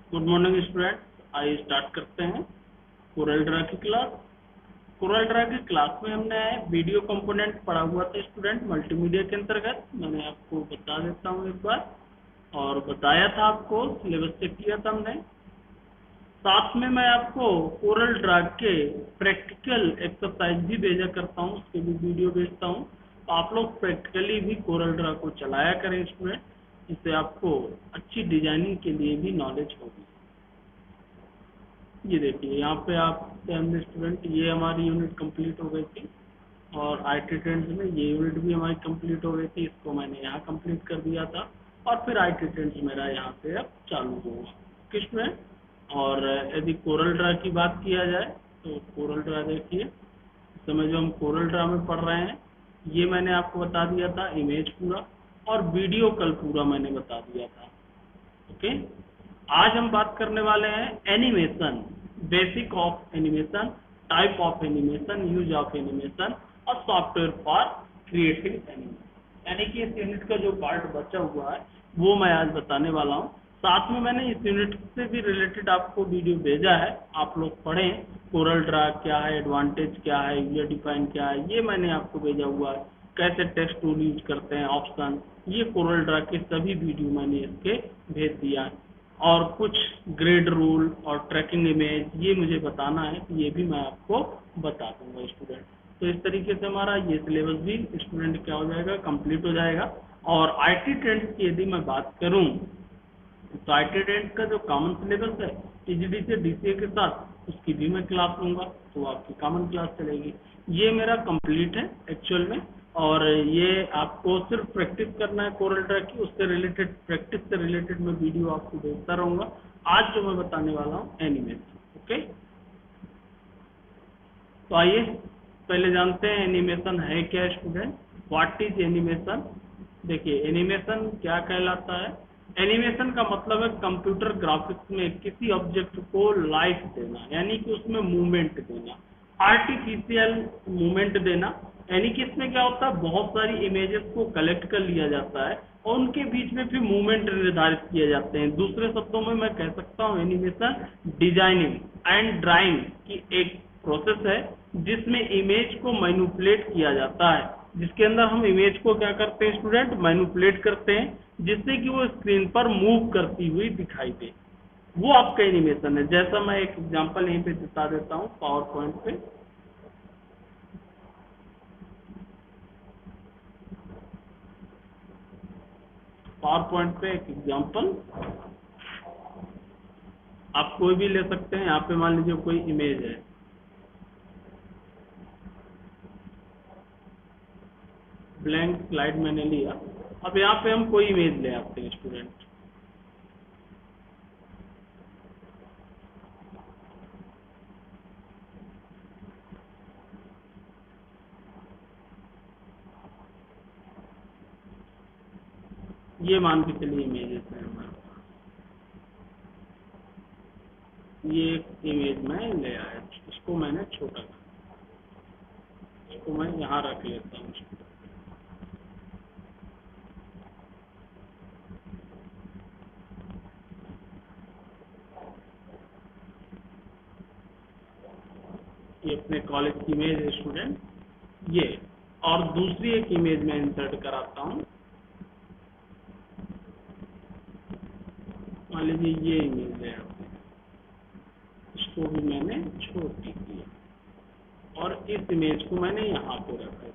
Good morning student. आइए start करते हैं कोरल ड्रा की क्लास। कोरल ड्रा की क्लास में हमने वीडियो कंपोनेंट पढ़ा हुआ था स्टूडेंट, मल्टीमीडिया के अंतर्गत। मैंने आपको बता देता हूँ एक बार, और बताया था आपको, सिलेबस चेक किया था हमने। साथ में मैं आपको कोरल ड्रा के प्रैक्टिकल एक्सरसाइज भी भेजा करता हूँ, उसके भी वीडियो भेजता हूँ। तो आप लोग प्रैक्टिकली भी कोरल ड्रा को चलाया करें स्टूडेंट, इससे आपको अच्छी डिजाइनिंग के लिए भी नॉलेज होगी। ये देखिए यहाँ पे आप स्टूडेंट, ये हमारी यूनिट कंप्लीट हो गई थी, और IT ट्रेंड्स में ये यूनिट भी हमारी कंप्लीट हो गई थी। इसको मैंने यहाँ कंप्लीट कर दिया था, और फिर IT ट्रेंड्स मेरा यहाँ से अब चालू होगा किसमें। और यदि कोरल ड्रा की बात किया जाए तो कोरल ड्रा देखिए, इस समय जो हम कोरल ड्रा में पढ़ रहे हैं, ये मैंने आपको बता दिया था इमेज पूरा, और वीडियो कल पूरा मैंने बता दिया था। ओके, आज हम बात करने वाले हैं animation, basic of animation, type of animation, use of animation, और सॉफ्टवेयर फॉर क्रिएटिंग एनिमेशन। यानी कि इस यूनिट का जो पार्ट बचा हुआ है वो मैं आज बताने वाला हूँ। साथ में मैंने इस यूनिट से भी रिलेटेड आपको वीडियो भेजा है, आप लोग पढ़ें। कोरल ड्रा क्या है, एडवांटेज क्या है, यूजर डिफाइन क्या है, ये मैंने आपको भेजा हुआ है। कैसे टेक्स्ट टूल यूज करते हैं, ऑप्शन, ये कोरल ड्रा के सभी वीडियो मैंने इसके भेज दिया है। और कुछ ग्रेड रूल और ट्रैकिंग इमेज, ये मुझे बताना है, तो ये भी मैं आपको बता दूंगा स्टूडेंट। तो इस तरीके से हमारा ये सिलेबस भी स्टूडेंट क्या हो जाएगा, कंप्लीट हो जाएगा। और IT ट्रेंड्स की यदि मैं बात करूं, तो IT ट्रेंड्स का जो कॉमन सिलेबस है TGD से DCA के साथ, उसकी भी मैं क्लास लूंगा, तो आपकी कॉमन क्लास चलेगी। ये मेरा कंप्लीट है एक्चुअल में, और ये आपको सिर्फ प्रैक्टिस करना है कोरल ड्रा की, उससे रिलेटेड, प्रैक्टिस से रिलेटेड मैं वीडियो आपको भेजता रहूंगा। आज जो मैं बताने वाला हूँ एनिमेशन। ओके, तो आइए पहले जानते हैं एनिमेशन है क्या स्टूडेंट। What is animation. देखिए एनिमेशन क्या कहलाता है। एनिमेशन का मतलब है कंप्यूटर ग्राफिक्स में किसी ऑब्जेक्ट को लाइफ देना, यानी कि उसमें मूवमेंट देना, आर्टिफिशियल मूवमेंट देना। यानी कि इसमें क्या होता है, बहुत सारी इमेजेस को कलेक्ट कर लिया जाता है और उनके बीच में फिर मूवमेंट निर्धारित किए जाते हैं। दूसरे शब्दों में मैं कह सकता हूँ एनिमेशन डिजाइनिंग एंड ड्राइंग की एक प्रोसेस है, जिसमें इमेज को मैनिपुलेट किया जाता है, जिसके अंदर हम इमेज को क्या करते हैं स्टूडेंट, मैनिपुलेट करते हैं, जिससे कि वो स्क्रीन पर मूव करती हुई दिखाई दे। वो आपका एनिमेशन है। जैसा मैं एक एग्जांपल यहीं पे बता देता हूँ पावर पॉइंट पे। पावर पॉइंट पे एक एग्जांपल आप कोई भी ले सकते हैं। यहाँ पे मान लीजिए कोई इमेज है, ब्लैंक स्लाइड मैंने लिया। अब यहाँ पे हम कोई इमेज ले आते हैं स्टूडेंट। ये मान के चलिए इमेजेस है हमारे पास। ये एक इमेज में ले आया, इसको मैंने छोटा कर, इसको मैं यहाँ रख लेता हूँ। ये अपने कॉलेज की इमेज है स्टूडेंट ये। और दूसरी एक इमेज में इंसर्ट कराता हूँ। मान लीजिए ये इमेज है, इसको भी मैंने छोटी की, और इस इमेज को मैंने यहाँ पे रखा।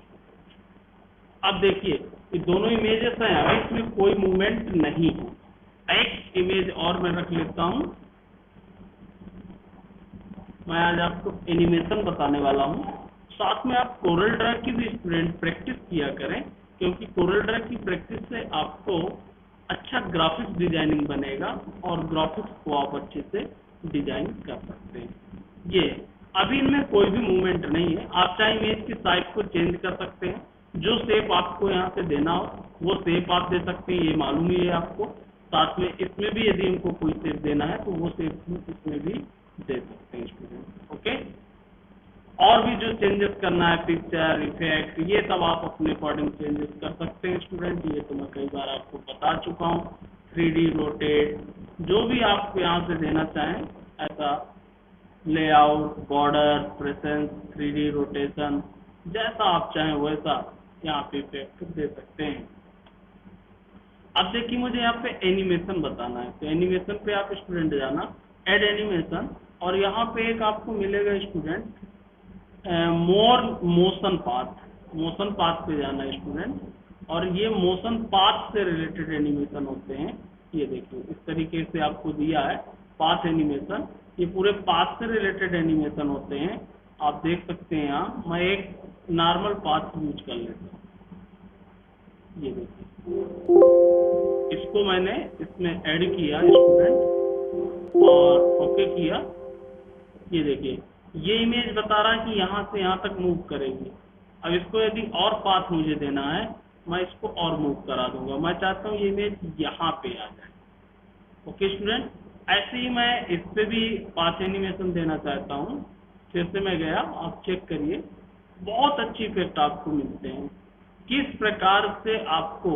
अब देखिए ये दोनों इमेजेस हैं, अभी इसमें कोई मूवमेंट नहीं है। एक इमेज और मैं रख लेता हूँ। मैं आज आपको एनिमेशन बताने वाला हूँ। साथ में आप कोरल ड्रा की भी स्टूडेंट प्रैक्टिस किया करें, क्योंकि कोरल ड्रा की प्रैक्टिस से आपको अच्छा ग्राफिक्स डिजाइनिंग बनेगा, और ग्राफिक्स को आप अच्छे से डिजाइन कर सकते हैं। ये अभी इनमें कोई भी मूवमेंट नहीं है। आप चाहे इमेज की साइज को चेंज कर सकते हैं, जो शेप आपको यहाँ से देना हो वो शेप आप दे सकते हैं, ये मालूम ही है आपको। साथ में इसमें भी यदि हमको कोई शेप देना है तो वो शेप इसमें भी दे सकते हैं स्टूडेंट। ओके, और भी जो चेंजेस करना है, पिक्चर इफेक्ट, ये सब आप अपने अकॉर्डिंग चेंजेस कर सकते हैं स्टूडेंट। ये तो मैं कई बार आपको बता चुका हूँ। 3D रोटेट, जो भी आप यहाँ से देना चाहें, ऐसा layout, border, presence, 3D rotation, जैसा आप चाहें वैसा यहाँ पे इफेक्ट दे सकते हैं। अब देखिए मुझे यहाँ पे एनिमेशन बताना है, तो एनिमेशन पे आप स्टूडेंट जाना, ऐड एनिमेशन, और यहाँ पे एक आपको मिलेगा स्टूडेंट मोर मोशन पाथ पे जाना है स्टूडेंट, और ये मोशन पाथ से रिलेटेड एनिमेशन होते हैं। ये देखिए इस तरीके से आपको दिया है पाथ एनिमेशन, ये पूरे पाथ से रिलेटेड एनिमेशन होते हैं। आप देख सकते हैं यहाँ, मैं एक नॉर्मल पाथ यूज कर लेता हूँ। ये देखिए इसको मैंने इसमें ऐड किया स्टूडेंट और ओके किया। ये देखिए ये इमेज बता रहा है कि यहाँ से यहाँ तक मूव करेगी। अब इसको यदि और पाथ मुझे देना है, मैं इसको और मूव करा दूंगा। मैं चाहता हूँ ये इमेज यहाँ पे आ जाए। ओके स्टूडेंट, ऐसे ही मैं इस पे भी पाथ एनिमेशन देना चाहता हूँ। फिर से मैं गया, आप चेक करिए, बहुत अच्छी इफेक्ट आपको मिलते हैं। किस प्रकार से आपको,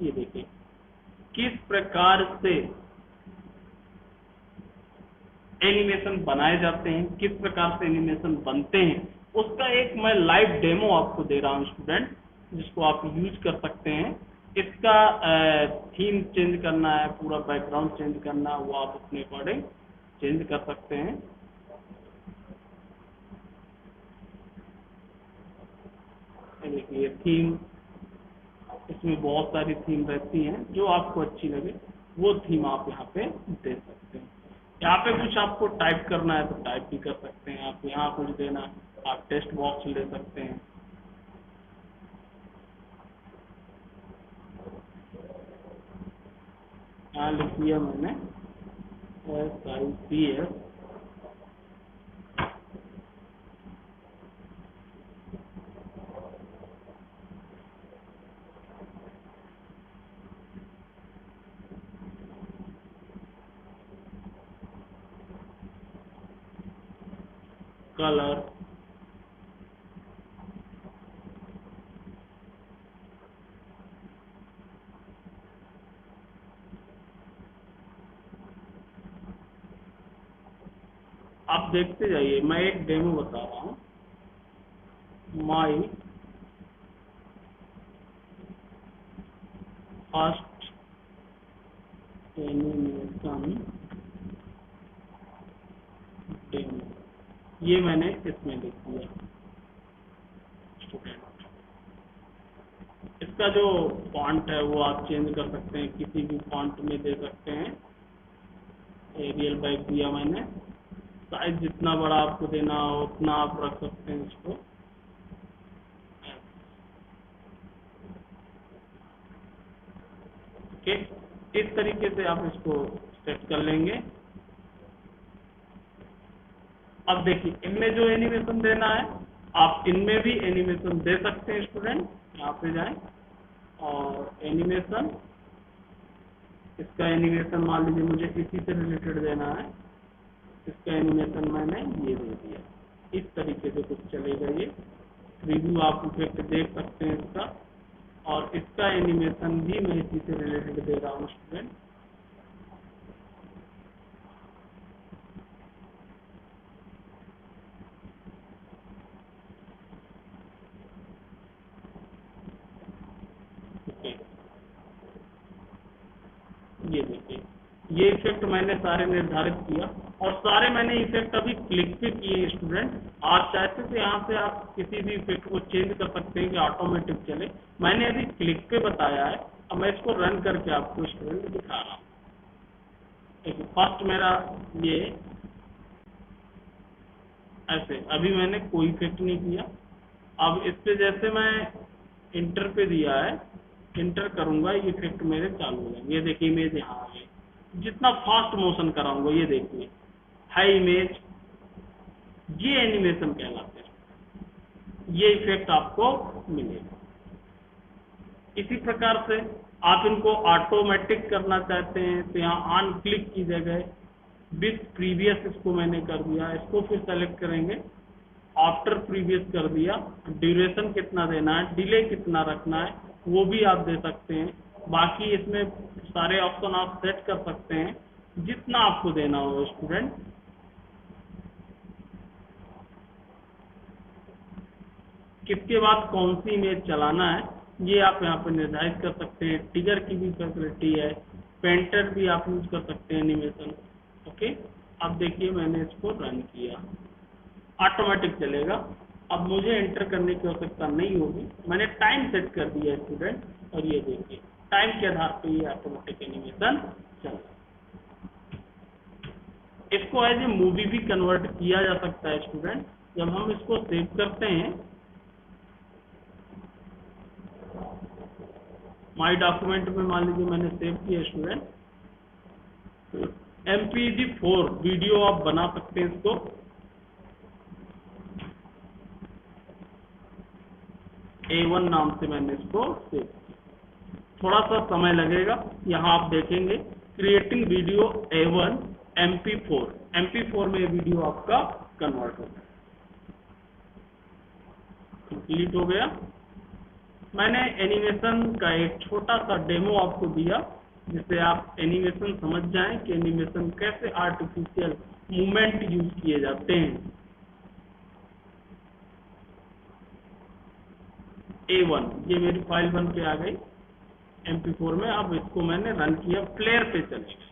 ये देखिए किस प्रकार से एनिमेशन बनाए जाते हैं, किस प्रकार से एनिमेशन बनते हैं, उसका एक मैं लाइव डेमो आपको दे रहा हूं स्टूडेंट, जिसको आप यूज कर सकते हैं। इसका थीम चेंज करना है, पूरा बैकग्राउंड चेंज करना है, वो आप अपने अकॉर्डिंग चेंज कर सकते हैं। देखिए थीम, इसमें बहुत सारी थीम रहती हैं, जो आपको अच्छी लगे वो थीम आप यहाँ पे दे सकते हैं। यहाँ पे कुछ आपको टाइप करना है तो टाइप भी कर सकते हैं। आप यहाँ कुछ देना, आप टेक्स्ट बॉक्स ले सकते हैं। यहाँ लिख दिया मैंने SICS कलर, आप देखते जाइए, मैं एक डेमो बता रहा हूँ। माई फर्स्ट एनिमेशन डेमो, ये मैंने इसमें लिख दिया स्टूडेंट। इसका जो फॉन्ट है वो आप चेंज कर सकते हैं, किसी भी फॉन्ट में दे सकते हैं। एरियल बैक दिया मैंने, साइज जितना बड़ा आपको देना हो उतना आप रख सकते हैं इसको। ओके, इस तरीके से आप इसको सेट कर लेंगे। अब देखिए इनमें जो एनिमेशन देना है, आप इनमें भी एनिमेशन दे सकते हैं स्टूडेंट। यहाँ पे जाएं और एनिमेशन, इसका एनिमेशन मान लीजिए मुझे इसी से रिलेटेड देना है, इसका एनिमेशन मैंने ये दे दिया। इस तरीके से कुछ चलेगा। ये प्रीव्यू आप इफेक्ट देख सकते हैं इसका, और इसका एनिमेशन भी मैं इसी से रिलेटेड दे रहा हूँ स्टूडेंट। ये देखिए ये इफेक्ट मैंने सारे निर्धारित किया, और सारे मैंने इफेक्ट अभी क्लिक पे किए स्टूडेंट। आप चाहते तो यहाँ से आप किसी भी इफेक्ट को चेंज कर सकते हैं कि ऑटोमेटिक चले। मैंने अभी क्लिक पे बताया है, अब मैं इसको रन करके आपको स्टूडेंट दिखा रहा हूँ। फर्स्ट मेरा ये ऐसे, अभी मैंने कोई इफेक्ट नहीं किया। अब इस पे जैसे मैं इंटर पे दिया है, इंटर करूंगा, ये इफेक्ट मेरे चालू हो जाएंगे। ये देखिए इमेज यहाँ आ गई। जितना फास्ट मोशन कराऊंगा, ये देखिए हाई इमेज, ये एनिमेशन कहलाते हैं। ये इफेक्ट आपको मिलेगा। इसी प्रकार से आप इनको ऑटोमेटिक करना चाहते हैं तो यहाँ ऑन क्लिक की जगह विथ प्रीवियस इसको मैंने कर दिया। इसको फिर सेलेक्ट करेंगे, आफ्टर प्रीवियस कर दिया। ड्यूरेशन कितना देना है, डिले कितना रखना है, वो भी आप दे सकते हैं। बाकी इसमें सारे ऑप्शन आप सेट कर सकते हैं जितना आपको देना हो स्टूडेंट। किसके बाद कौन सी इमेज चलाना है ये आप यहाँ पे निर्धारित कर सकते हैं। टिगर की भी फैसिलिटी है, पेंटर भी आप यूज कर सकते हैं एनिमेशन। ओके, अब देखिए मैंने इसको रन किया, ऑटोमेटिक चलेगा। अब मुझे एंटर करने की आवश्यकता नहीं होगी, मैंने टाइम सेट कर दिया स्टूडेंट, और ये देखिए टाइम के आधार पे ये ऑटोमेटिक एनिमेशन चल रहा है। इसको एज ए मूवी भी कन्वर्ट किया जा सकता है स्टूडेंट। जब हम इसको सेव करते हैं माई डॉक्यूमेंट में, मान लीजिए मैंने सेव किया स्टूडेंट, MP4 वीडियो आप बना सकते हैं इसको। A1 नाम से मैंने इसको सेव किया। थोड़ा सा समय लगेगा, यहाँ आप देखेंगे क्रिएटिंग वीडियो A1 MP4 में वीडियो आपका कन्वर्ट होगा। कंप्लीट हो गया। मैंने एनिमेशन का एक छोटा सा डेमो आपको दिया जिससे आप एनिमेशन समझ जाएं कि एनिमेशन कैसे आर्टिफिशियल मूवमेंट यूज किए जाते हैं। A1 ये मेरी फाइल बन के आ गई MP4 में। अब इसको मैंने रन किया, प्लेयर पे चलेगा।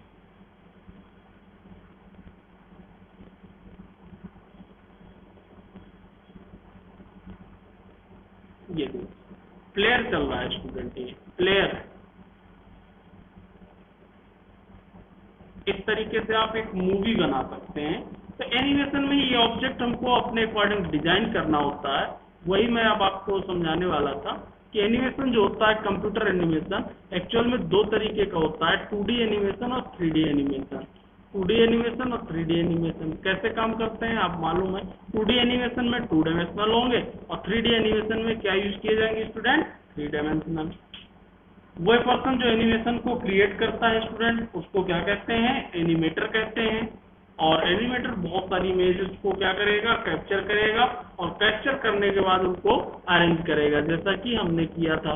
ये देखिए प्लेयर चल रहा है स्टूडेंट, ये प्लेयर। इस तरीके से आप एक मूवी बना सकते हैं। तो एनिमेशन में ये ऑब्जेक्ट हमको अपने अकॉर्डिंग डिजाइन करना होता है। वही मैं अब आपको समझाने वाला था कि एनिमेशन जो होता है, कंप्यूटर एनिमेशन एक्चुअल में दो तरीके का होता है, 2D एनिमेशन और 3D एनिमेशन। 2D एनिमेशन और 3D एनिमेशन कैसे काम करते हैं आप मालूम है। 2D एनिमेशन में 2 डायमेंशनल होंगे और 3D एनिमेशन में क्या यूज किए जाएंगे स्टूडेंट, 3 डायमेंशनल। वो पर्सन जो एनिमेशन को क्रिएट करता है स्टूडेंट, उसको क्या कहते हैं, एनिमेटर कहते हैं। और एनिमेटर बहुत सारी इमेजेस को क्या करेगा, कैप्चर करेगा, और कैप्चर करने के बाद उनको अरेंज करेगा, जैसा कि हमने किया था।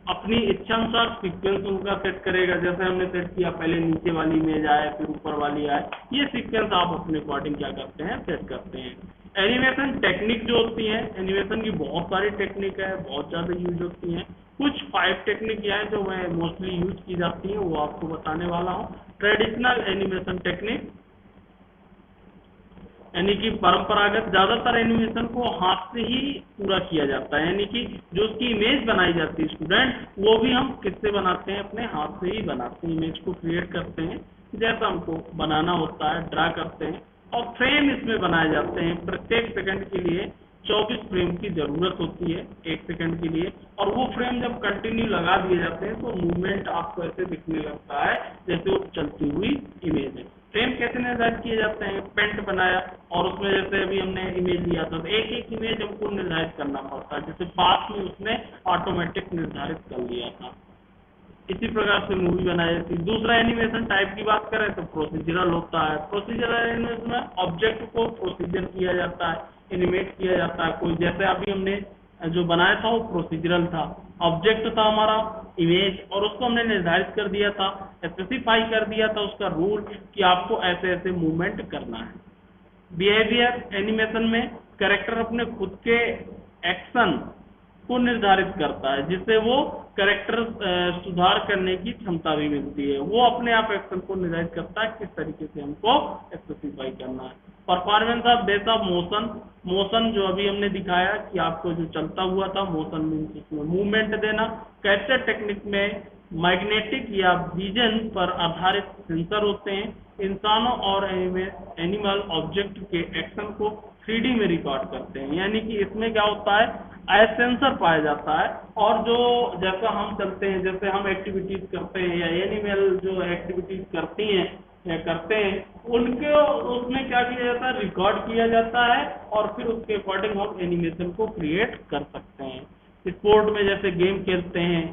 अपनी इच्छा अनुसार सीक्वेंस उनका सेट करेगा, जैसे हमने सेट किया पहले नीचे वाली इमेज आए फिर ऊपर वाली आए। ये सीक्वेंस आप अपने अकॉर्डिंग क्या करते हैं, सेट करते हैं। एनिमेशन टेक्निक जो होती है, एनिमेशन की बहुत सारी टेक्निक है, बहुत ज़्यादा यूज होती हैं। कुछ 5 टेक्निक है जो मैं मोस्टली यूज की जाती है, वो आपको बताने वाला हूँ। ट्रेडिशनल एनिमेशन टेक्निक यानी कि परंपरागत, ज्यादातर एनिमेशन को हाथ से ही पूरा किया जाता है, यानी कि जो उसकी इमेज बनाई जाती है स्टूडेंट, वो भी हम किससे बनाते हैं, अपने हाथ से ही बनाते हैं। इमेज को क्रिएट करते हैं जैसा हमको बनाना होता है, ड्रा करते हैं, और फ्रेम इसमें बनाए जाते हैं। प्रत्येक सेकंड के लिए 24 फ्रेम की जरूरत होती है, 1 सेकंड के लिए। और वो फ्रेम जब कंटिन्यू लगा दिए जाते हैं तो मूवमेंट आपको ऐसे दिखने लगता है जैसे वो चलती हुई इमेज है। फ्रेम कैसे निर्धारित किए जाते हैं, पेंट बनाया और उसमें जैसे अभी हमने इमेज लिया था, तो एक एक इमेज हमको निर्धारित करना पड़ता है, जैसे पास में उसने ऑटोमेटिक निर्धारित कर लिया था। इसी प्रकार से मूवी बनाई जाती है। दूसरा एनिमेशन टाइप की बात करें तो प्रोसीजरल होता है। प्रोसीजरल एनिमेशन में ऑब्जेक्ट को प्रोसीजर किया जाता है, एनिमेट किया जाता है। कोई जैसे अभी हमने जो बनाया था वो प्रोसीजरल था, ऑब्जेक्ट था हमारा इमेज, और उसको हमने निर्धारित कर दिया था, स्पेसिफाई कर दिया था उसका रूल कि आपको ऐसे ऐसे मूवमेंट करना है। बिहेवियर एनिमेशन में कैरेक्टर अपने खुद के एक्शन को निर्धारित करता है, जिससे वो कैरेक्टर सुधार करने की क्षमता भी मिलती है। वो अपने आप एक्शन को निर्धारित करता है किस तरीके से हमको स्पेसिफाई करना है। Performance of base of motion, motion जो अभी हमने दिखाया कि आपको जो चलता हुआ था, मोशन मीन्स उसमें मूवमेंट देना। कैप्चर टेक्निक में मैग्नेटिक या विजन पर आधारित सेंसर होते हैं, इंसानों और एनिमल ऑब्जेक्ट के एक्शन को 3D में रिकॉर्ड करते हैं। यानी कि इसमें क्या होता है, सेंसर पाया जाता है, और जो जैसा हम चलते हैं, जैसे हम एक्टिविटीज करते हैं या एनिमल जो एक्टिविटीज करती हैं या करते हैं, उनके उसमें क्या किया जाता है, रिकॉर्ड किया जाता है, और फिर उसके अकॉर्डिंग हम एनिमेशन को क्रिएट कर सकते हैं। स्पोर्ट में जैसे गेम खेलते हैं,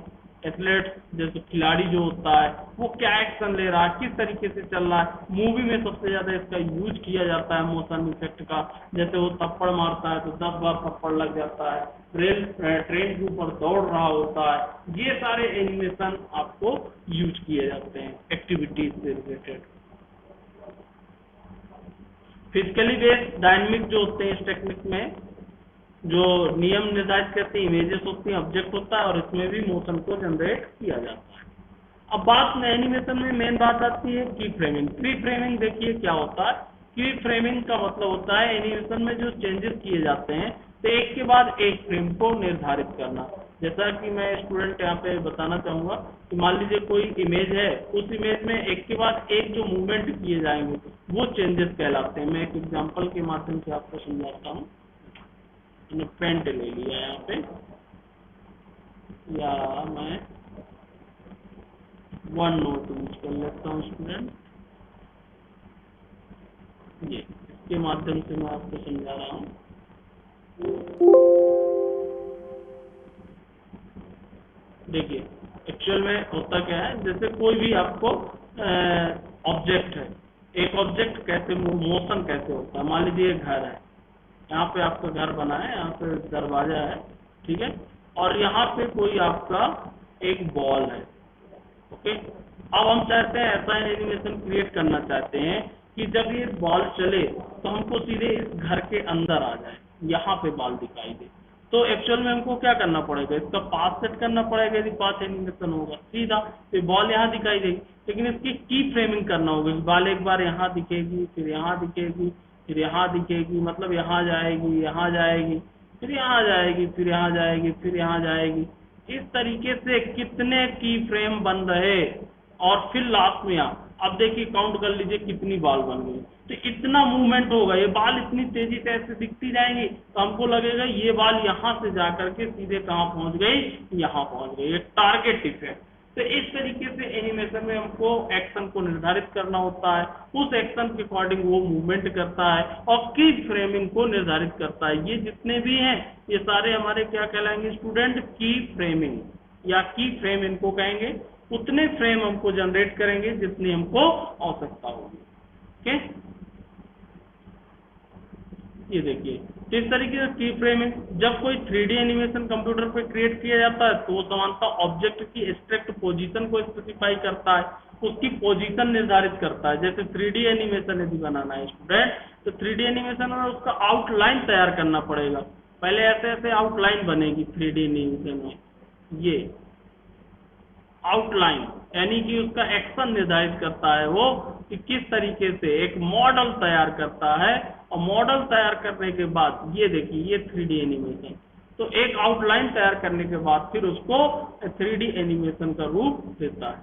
एथलेट्स जैसे खिलाड़ी जो होता है वो क्या एक्शन ले रहा है, किस तरीके से चल रहा है। मूवी में सबसे ज्यादा इसका यूज किया जाता है मोशन इफेक्ट का, जैसे वो थप्पड़ मारता है तो 10 बार थप्पड़ लग जाता है, ट्रेन के ऊपर दौड़ रहा होता है, ये सारे एनिमेशन आपको यूज किए जाते हैं एक्टिविटीज से रिलेटेड। फिजिकली बेस्ड डायनेमिक जो होते हैं इस टेक्निक में, जो नियम निर्धारित करते हैं, इमेजेस होती हैं, ऑब्जेक्ट होता है और इसमें भी मोशन को जनरेट किया जाता है। अब बात में एनिमेशन में मेन बात आती है की फ्रेमिंग। की फ्रेमिंग देखिए क्या होता है। की फ्रेमिंग का मतलब होता है एनिमेशन में जो चेंजेस किए जाते हैं तो एक के बाद एक फ्रेम को निर्धारित करना। जैसा कि मैं स्टूडेंट यहाँ पे बताना चाहूंगा कि मान लीजिए कोई इमेज है, उस इमेज में एक के बाद एक जो मूवमेंट किए जाएंगे वो चेंजेस कहलाते हैं। मैं एक एग्जांपल के माध्यम से आपको समझाता हूँ। मैंने पेंट ले लिया यहाँ पे, या मैं वन नोट यूज कर लेता हूँ स्टूडेंट। ये इसके माध्यम से मैं आपको समझा रहा हूँ। देखिए एक्चुअल में होता क्या है, जैसे कोई भी आपको ऑब्जेक्ट है, एक ऑब्जेक्ट कैसे मोशन कैसे होता है। मान लीजिए घर है, यहाँ पे आपका घर बना है, यहाँ पे दरवाजा है, ठीक है, और यहाँ पे कोई आपका एक बॉल है। ओके, अब हम चाहते हैं ऐसा एनिमेशन क्रिएट करना चाहते हैं कि जब ये बॉल चले तो हमको सीधे इस घर के अंदर आ जाए, यहाँ पे बॉल दिखाई दे। तो एक्चुअल में हमको क्या करना पड़ेगा, इसका पाथ सेट करना पड़ेगा। यदि पाथ एनिमेशन होगा सीधा तो बॉल यहाँ दिखाई देगी, लेकिन इसकी की फ्रेमिंग करना होगा। बॉल एक बार यहाँ दिखेगी, फिर यहाँ दिखेगी, फिर यहाँ दिखेगी, मतलब यहाँ जाएगी, यहाँ जाएगी, फिर यहाँ जाएगी, फिर यहाँ जाएगी, फिर यहाँ जाएगी। इस तरीके से कितने की फ्रेम बन रहे और फिर लास्ट में अब देखिए काउंट कर लीजिए कितनी बाल बन गई। तो इतना मूवमेंट होगा, ये बाल इतनी तेजी से ऐसे दिखती जाएंगी तो हमको लगेगा ये बाल यहाँ से जाकर के सीधे कहाँ पहुंच गई, यहाँ पहुंच गई। ये टारगेट इफेक्ट। तो इस तरीके से एनिमेशन में हमको एक्शन को निर्धारित करना होता है, उस एक्शन के अकॉर्डिंग वो मूवमेंट करता है और की फ्रेमिंग को निर्धारित करता है। ये जितने भी हैं ये सारे हमारे क्या कहलाएंगे स्टूडेंट, की फ्रेमिंग या की फ्रेम इनको कहेंगे। उतने फ्रेम हमको जनरेट करेंगे जितनी हमको आवश्यकता होगी। ओके, ये देखिए इस तरीके से की फ्रेमिंग, जब कोई 3D एनिमेशन कंप्यूटर पे क्रिएट किया जाता है तो वो सामान्यतः ऑब्जेक्ट की एब्स्ट्रैक्ट पोजीशन को स्पेसिफाई करता है, उसकी पोजीशन निर्धारित करता है। जैसे 3D एनिमेशन यदि बनाना है स्टूडेंट तो 3D एनिमेशन में उसका आउटलाइन तैयार करना पड़ेगा। पहले ऐसे ऐसे आउटलाइन बनेगी 3D एनिमेशन में, ये आउटलाइन यानी कि उसका एक्शन निर्धारित करता है वो कि किस तरीके से एक मॉडल तैयार करता है। और मॉडल तैयार करने के बाद ये देखिए ये 3D एनिमेशन, तो एक आउटलाइन तैयार करने के बाद फिर उसको 3D एनिमेशन का रूप देता है।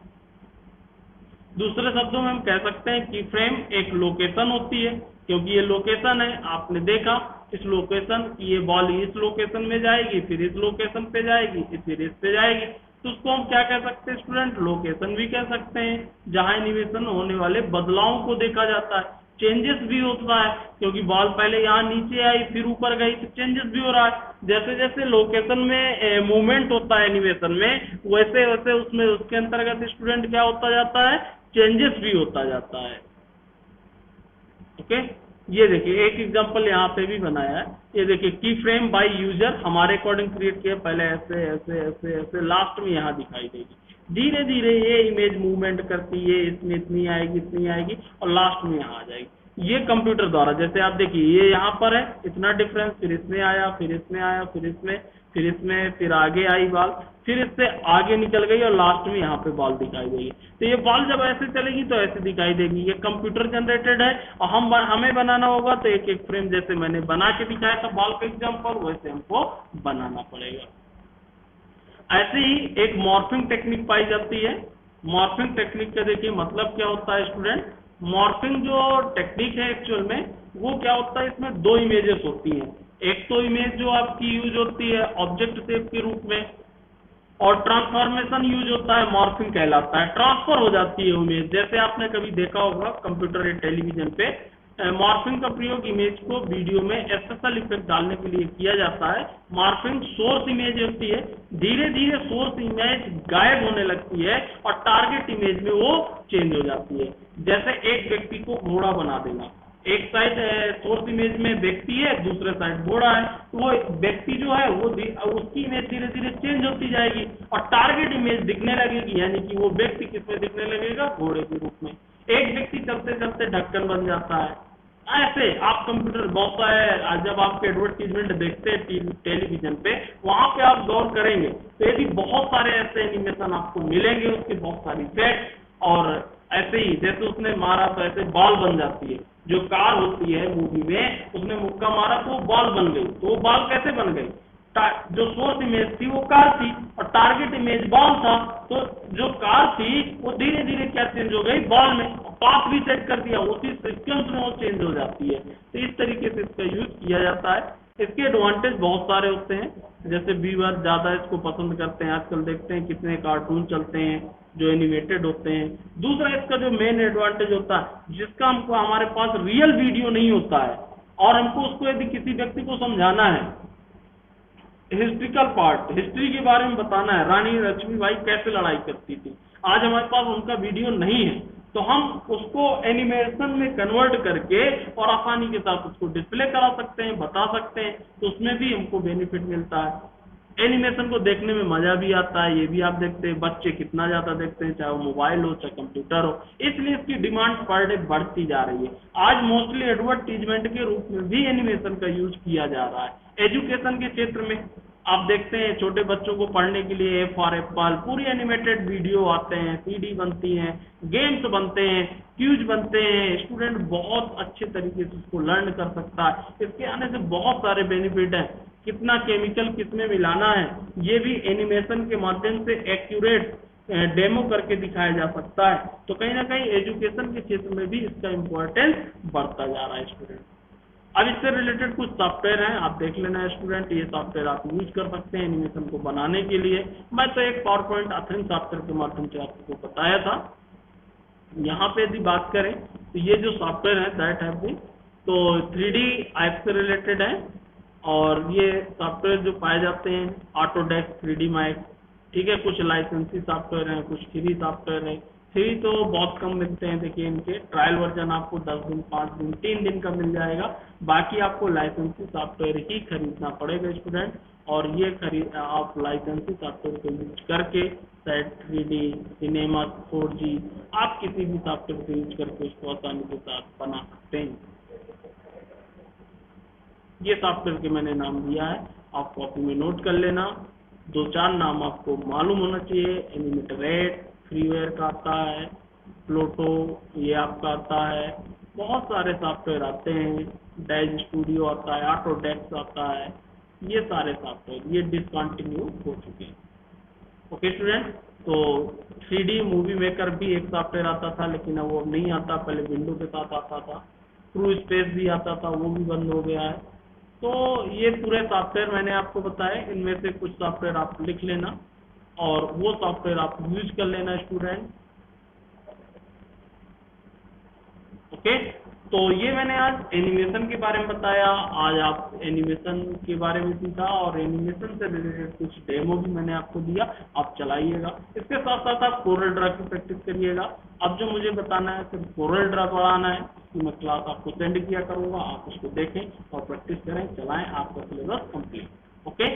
दूसरे शब्दों में हम कह सकते हैं कि फ्रेम एक लोकेशन होती है, क्योंकि ये लोकेशन है। आपने देखा इस लोकेशन, ये बॉल इस लोकेशन में जाएगी, फिर इस लोकेशन पे जाएगी, फिर इस पे जाएगी, तो उसको हम क्या कह सकते हैं स्टूडेंट, लोकेशन भी कह सकते हैं, जहां एनिमेशन होने वाले बदलावों को देखा जाता है। चेंजेस भी होता है, क्योंकि बॉल पहले यहाँ नीचे आई फिर ऊपर गई तो चेंजेस भी हो रहा है। जैसे जैसे लोकेशन में मूवमेंट होता है एनिमेशन में, वैसे वैसे उसमें उसके अंतर्गत स्टूडेंट क्या होता जाता है, चेंजेस भी होता जाता है। ओके, ये देखिए एक एग्जांपल यहाँ पे भी बनाया है। ये देखिए की फ्रेम बाय यूजर हमारे अकॉर्डिंग क्रिएट किया, पहले ऐसे ऐसे ऐसे ऐसे, लास्ट में यहाँ दिखाई देगी। धीरे धीरे ये इमेज मूवमेंट करती है, इसमें इतनी आएगी और लास्ट में यहाँ आ जाएगी। ये कंप्यूटर द्वारा, जैसे आप देखिए ये यहाँ पर है इतना डिफरेंस, फिर इसमें आया, फिर इसमें आया, फिर इसमें, फिर इसमें, फिर आगे आई बॉल, फिर इससे आगे निकल गई और लास्ट में यहाँ पे बॉल दिखाई देगी। तो ये बॉल जब ऐसे चलेगी तो ऐसे दिखाई देगी। ये कंप्यूटर जनरेटेड है और हमें बनाना होगा तो एक एक फ्रेम जैसे मैंने बना के दिखाया था बॉल का एग्जाम्पल, वैसे हमको बनाना पड़ेगा। ऐसे ही एक मॉर्फिंग टेक्निक पाई जाती है। मॉर्फिंग टेक्निक का देखिए मतलब क्या होता है स्टूडेंट, मॉर्फिंग जो टेक्निक है एक्चुअल में वो क्या होता है, इसमें दो इमेजेस होती हैं। एक तो इमेज जो आपकी यूज होती है ऑब्जेक्ट शेप के रूप में, और ट्रांसफॉर्मेशन यूज होता है, मॉर्फिंग कहलाता है। ट्रांसफर हो जाती है इमेज, जैसे आपने कभी देखा होगा कंप्यूटर या टेलीविजन पे मॉर्फिंग का प्रयोग इमेज को वीडियो में एसएसएल इफेक्ट डालने के लिए किया जाता है। मॉर्फिंग सोर्स इमेज होती है, धीरे धीरे सोर्स इमेज गायब होने लगती है और टारगेट इमेज में वो चेंज हो जाती है। जैसे एक व्यक्ति को घोड़ा बना देना, एक साइड सोर्स इमेज में व्यक्ति है, दूसरे साइड घोड़ा है, तो वो व्यक्ति जो है वो उसकी इमेज धीरे धीरे चेंज होती जाएगी और टारगेट इमेज दिखने लगेगी, यानी कि वो व्यक्ति किसमें दिखने लगेगा, घोड़े के रूप में। एक व्यक्ति चलते चलते ढक्कन बन जाता है। ऐसे आप कंप्यूटर बहुत सारे, जब आप एडवर्टीजमेंट देखते हैं टेलीविजन पे, वहां पे आप गौर करेंगे तो ये भी बहुत सारे ऐसे एनिमेशन आपको मिलेंगे, उसकी बहुत सारी इफेक्ट, और ऐसे ही जैसे उसने मारा तो ऐसे बॉल बन जाती है। जो कार होती है मूवी में, उसने मुक्का मारा तो वो बॉल बन गई, तो वो बॉल कैसे बन गई, जो सोर्स इमेज थी वो कार थी और टारगेट इमेज बॉल था, तो जो कार थी वो धीरे धीरे क्या चेंज हो गई, बॉल में। पाथ भी सेट कर दिया, उसी सीक्वेंस में वो चेंज हो जाती है। तो इस तरीके से इसका यूज किया जाता है। इसके एडवांटेज बहुत सारे होते हैं, जैसे व्यूअर ज्यादा इसको पसंद करते हैं, आजकल देखते हैं कितने कार्टून चलते हैं जो एनिमेटेड होते हैं। दूसरा इसका जो मेन एडवांटेज होता है, जिसका हमको हमारे पास रियल वीडियो नहीं होता है और हमको उसको यदि किसी व्यक्ति को समझाना है, हिस्ट्रिकल पार्ट, हिस्ट्री के बारे में बताना है, रानी लक्ष्मीबाई कैसे लड़ाई करती थी, आज हमारे पास उनका वीडियो नहीं है, तो हम उसको एनिमेशन में कन्वर्ट करके और आसानी के साथ उसको डिस्प्ले करा सकते हैं, बता सकते हैं, तो उसमें भी हमको बेनिफिट मिलता है। एनिमेशन को देखने में मजा भी आता है, ये भी आप देखते हैं बच्चे कितना ज्यादा देखते हैं, चाहे वो मोबाइल हो चाहे कंप्यूटर हो, इसलिए इसकी डिमांड पर डे बढ़ती जा रही है। आज मोस्टली एडवर्टीजमेंट के रूप में भी एनिमेशन का यूज किया जा रहा है। एजुकेशन के क्षेत्र में आप देखते हैं छोटे बच्चों को पढ़ने के लिए ए फॉर एप्पल पूरी एनिमेटेड वीडियो आते हैं, सीडी बनती हैं, गेम्स बनते हैं, क्यूज बनते हैं, स्टूडेंट बहुत अच्छे तरीके से उसको लर्न कर सकता है। इसके आने से बहुत सारे बेनिफिट हैं, कितना केमिकल किसमें मिलाना है ये भी एनिमेशन के माध्यम से एक्यूरेट डेमो करके दिखाया जा सकता है। तो कहीं ना कहीं एजुकेशन के क्षेत्र में भी इसका इम्पोर्टेंस बढ़ता जा रहा है स्टूडेंट। अब इससे रिलेटेड कुछ सॉफ्टवेयर हैं, आप देख लेना स्टूडेंट, ये सॉफ्टवेयर आप यूज कर सकते हैं एनिमेशन को बनाने के लिए। मैं तो एक पावर पॉइंट अथरिंग सॉफ्टवेयर के माध्यम से आपको बताया था। यहाँ पे यदि बात करें तो ये जो सॉफ्टवेयर है दैट हैव बीन, तो 3D ऐप से रिलेटेड है, और ये सॉफ्टवेयर जो पाए जाते हैं ऑटोडेस्क, 3D मैक्स, ठीक है, कुछ लाइसेंसी सॉफ्टवेयर हैं, कुछ फ्री सॉफ्टवेयर है। फ्री तो बहुत कम मिलते हैं, देखिए इनके ट्रायल वर्जन आपको 10 दिन, 5 दिन, 3 दिन का मिल जाएगा, बाकी आपको लाइसेंसी सॉफ्टवेयर ही खरीदना पड़ेगा स्टूडेंट। और ये आप लाइसेंसी सॉफ्टवेयर को यूज करके शायद 3D, सिनेमा, 4G, आप किसी भी सॉफ्टवेयर को यूज करके उसको आसानी के साथ बना सकते हैं। ये सॉफ्टवेयर के मैंने नाम दिया है, आप कॉपी में नोट कर लेना। 2-4 नाम आपको मालूम होना चाहिए, एनिमेटर रेड फ्रीवेयर का आता है, प्लोटो ये आपका आता है, बहुत सारे सॉफ्टवेयर आते हैं, डैज स्टूडियो आता है, ऑटोडेस्क आता है, ये सारे सॉफ्टवेयर ये डिसकंटिन्यू हो चुके हैं। ओके स्टूडेंट, तो 3D मूवी मेकर भी एक सॉफ्टवेयर आता था, लेकिन अब वो नहीं आता, पहले विंडो के साथ आता था। ट्रू स्पेस भी आता था, वो भी बंद हो गया है। तो ये पूरे सॉफ्टवेयर मैंने आपको बताए, इनमें से कुछ सॉफ्टवेयर आप लिख लेना और वो सॉफ्टवेयर आप यूज कर लेना स्टूडेंट। ओके, तो ये मैंने आज एनिमेशन के बारे में बताया, आज आप एनिमेशन के बारे में सीखा और एनिमेशन से रिलेटेड कुछ डेमो भी मैंने आपको दिया, आप चलाइएगा। इसके साथ साथ आप कोरल ड्रा की प्रैक्टिस करिएगा। अब जो मुझे बताना है सिर्फ कोरल ड्रा बढ़ाना है, उसकी मैं क्लास आपको सेंड किया करूंगा, आप उसको देखें और प्रैक्टिस करें, चलाएं, आपका सिलेबस कंप्लीट। ओके।